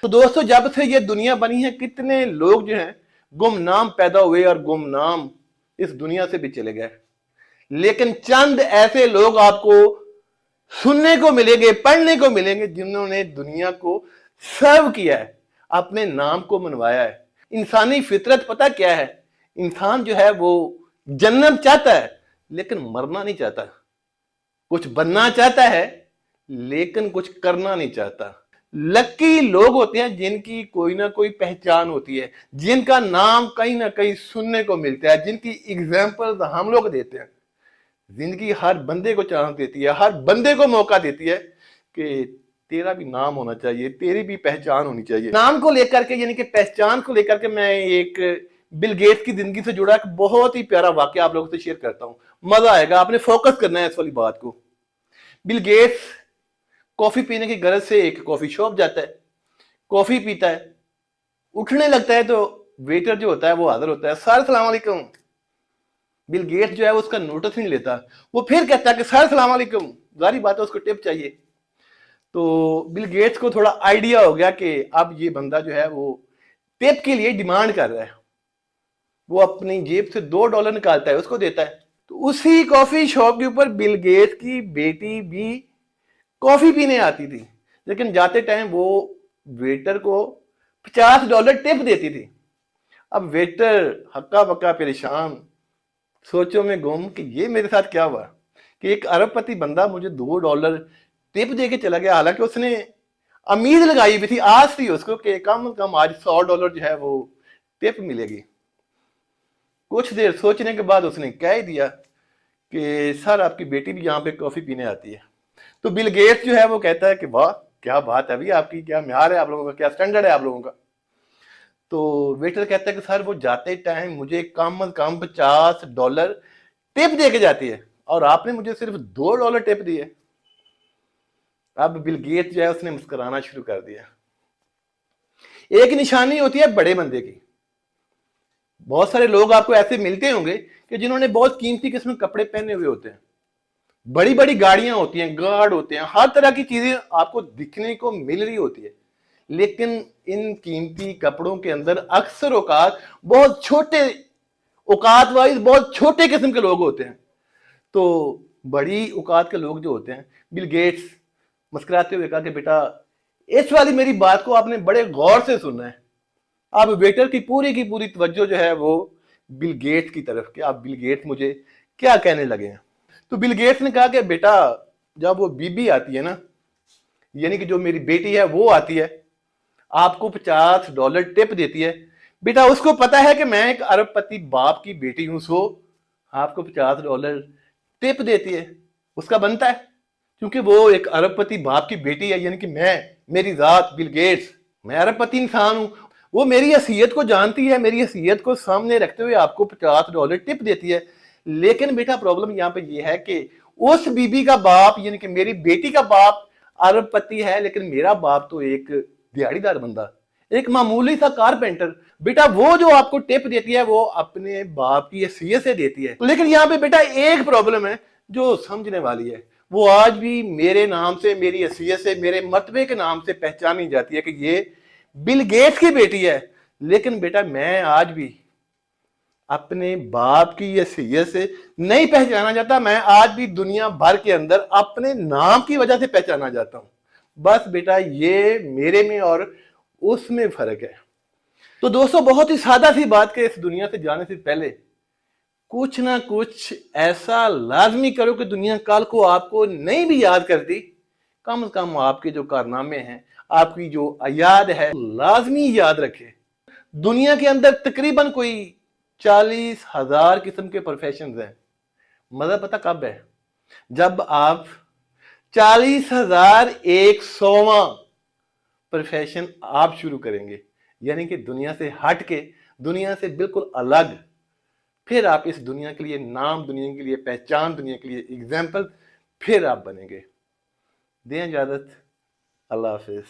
तो दोस्तों, जब से ये दुनिया बनी है कितने लोग जो हैं गुमनाम पैदा हुए और गुमनाम इस दुनिया से भी चले गए। लेकिन चंद ऐसे लोग आपको सुनने को मिलेंगे, पढ़ने को मिलेंगे, जिन्होंने दुनिया को सर्व किया है, अपने नाम को मनवाया है। इंसानी फितरत पता क्या है? इंसान जो है वो जन्नत चाहता है लेकिन मरना नहीं चाहता, कुछ बनना चाहता है लेकिन कुछ करना नहीं चाहता। लकी लोग होते हैं जिनकी कोई ना कोई पहचान होती है, जिनका नाम कहीं ना कहीं सुनने को मिलता है, जिनकी एग्जाम्पल हम लोग देते हैं। जिंदगी हर बंदे को चांस देती है, हर बंदे को मौका देती है कि तेरा भी नाम होना चाहिए, तेरी भी पहचान होनी चाहिए। नाम को लेकर के यानी कि पहचान को लेकर के मैं एक बिल गेट्स की जिंदगी से जुड़ा एक बहुत ही प्यारा वाकया आप लोगों से शेयर करता हूं। मजा आएगा, आपने फोकस करना है इस वाली बात को। बिल गेट्स कॉफी पीने की गरज से एक कॉफी शॉप जाता है, कॉफी पीता है, उठने लगता है तो वेटर जो होता है वो हाजिर होता है। सर सलाम अलैकुम। बिल गेट्स जो है उसका नोटिस नहीं लेता, वो फिर कहता है कि सर सलाम अलैकुम, जारी बात है उसको टिप चाहिए। तो बिल गेट्स को थोड़ा आइडिया हो गया कि अब ये बंदा जो है वो टिप के लिए डिमांड कर रहा है। वो अपनी जेब से $2 निकालता है, उसको देता है। तो उसी कॉफी शॉप के ऊपर बिल गेट्स की बेटी भी कॉफी पीने आती थी, लेकिन जाते टाइम वो वेटर को $50 टिप देती थी। अब वेटर हक्का बक्का परेशान, सोचों में गुम कि ये मेरे साथ क्या हुआ कि एक अरबपति बंदा मुझे $2 टिप दे के चला गया। हालांकि उसने उम्मीद लगाई हुई थी, आज थी उसको कि कम कम आज $100 जो है वो टिप मिलेगी। कुछ देर सोचने के बाद उसने कह ही दिया कि सर आपकी बेटी भी यहाँ पे कॉफी पीने आती है। तो बिल गेट्स जो है वो कहता है कि वाह क्या बात है, अभी आपकी क्या म्यार है, आप लोगों का क्या स्टैंडर्ड है आप लोगों का। तो वेटर कहता है कि सर वो जाते टाइम मुझे कम से कम $50 टिप दे के जाती है और आपने मुझे सिर्फ $2 टिप दिए। अब बिल गेट्स जो है उसने मुस्कुराना शुरू कर दिया। एक निशानी होती है बड़े बंदे की। बहुत सारे लोग आपको ऐसे मिलते होंगे कि जिन्होंने बहुत कीमती किस्म के कपड़े पहने हुए होते हैं, बड़ी बड़ी गाड़ियां होती हैं, गार्ड होते हैं, हर तरह की चीजें आपको दिखने को मिल रही होती है, लेकिन इन कीमती कपड़ों के अंदर अक्सर औकात बहुत छोटे, औकात वाइज बहुत छोटे किस्म के लोग होते हैं। तो बड़ी औकात के लोग जो होते हैं, बिल गेट्स मुस्कुराते हुए कहा कि बेटा इस वाली मेरी बात को आपने बड़े गौर से सुनना है। अब वेटर की पूरी तवज्जो जो है वो बिल गेट्स की तरफ कि आप बिल गेट्स मुझे क्या कहने लगे हैं। तो बिल गेट्स ने कहा कि बेटा जब वो बीबी आती है ना, यानी कि जो मेरी बेटी है वो आती है, आपको $50 टिप देती है, बेटा उसको पता है कि मैं एक अरबपति बाप की बेटी हूं, सो आपको $50 टिप देती है, उसका बनता है, क्योंकि वो एक अरबपति बाप की बेटी है। यानी कि मेरी जात बिल गेट्स, मैं अरबपति इंसान हूं, वो मेरी हैसियत को जानती है, मेरी हैसियत को सामने रखते हुए आपको $50 टिप देती है। लेकिन बेटा प्रॉब्लम यहाँ पे ये है कि उस बीबी का बाप यानी कि मेरी बेटी का बाप अरबपति है, लेकिन मेरा बाप तो एक दिहाड़ीदार बंदा, एक मामूली सा कारपेंटर। बेटा वो जो आपको टिप देती है वो अपने बाप की हैसियत से देती है। लेकिन यहाँ पे बेटा एक प्रॉब्लम है जो समझने वाली है, वो आज भी मेरे नाम से, मेरी हैसियत से, मेरे मतबे के नाम से पहचानी जाती है कि ये बिल गेट्स की बेटी है। लेकिन बेटा मैं आज भी अपने बाप की हैसियत से नहीं पहचाना जाता, मैं आज भी दुनिया भर के अंदर अपने नाम की वजह से पहचाना जाता हूं। बस बेटा ये मेरे में और उसमें फर्क है। तो दोस्तों बहुत ही सादा सी बात कि इस दुनिया से जाने से पहले कुछ ना कुछ ऐसा लाजमी करो कि दुनिया कल को आपको नहीं भी याद करती, कम से कम आपके जो कारनामे हैं, आपकी जो याद है लाजमी याद रखे। दुनिया के अंदर तकरीबन कोई 40,000 किस्म के प्रोफेशन हैं। मजा पता कब है? जब आप 40,100वां प्रोफेशन आप शुरू करेंगे, यानी कि दुनिया से हट के, दुनिया से बिल्कुल अलग, फिर आप इस दुनिया के लिए नाम, दुनिया के लिए पहचान, दुनिया के लिए एग्जाम्पल फिर आप बनेंगे। दें इजाजत, अल्लाह हाफिज।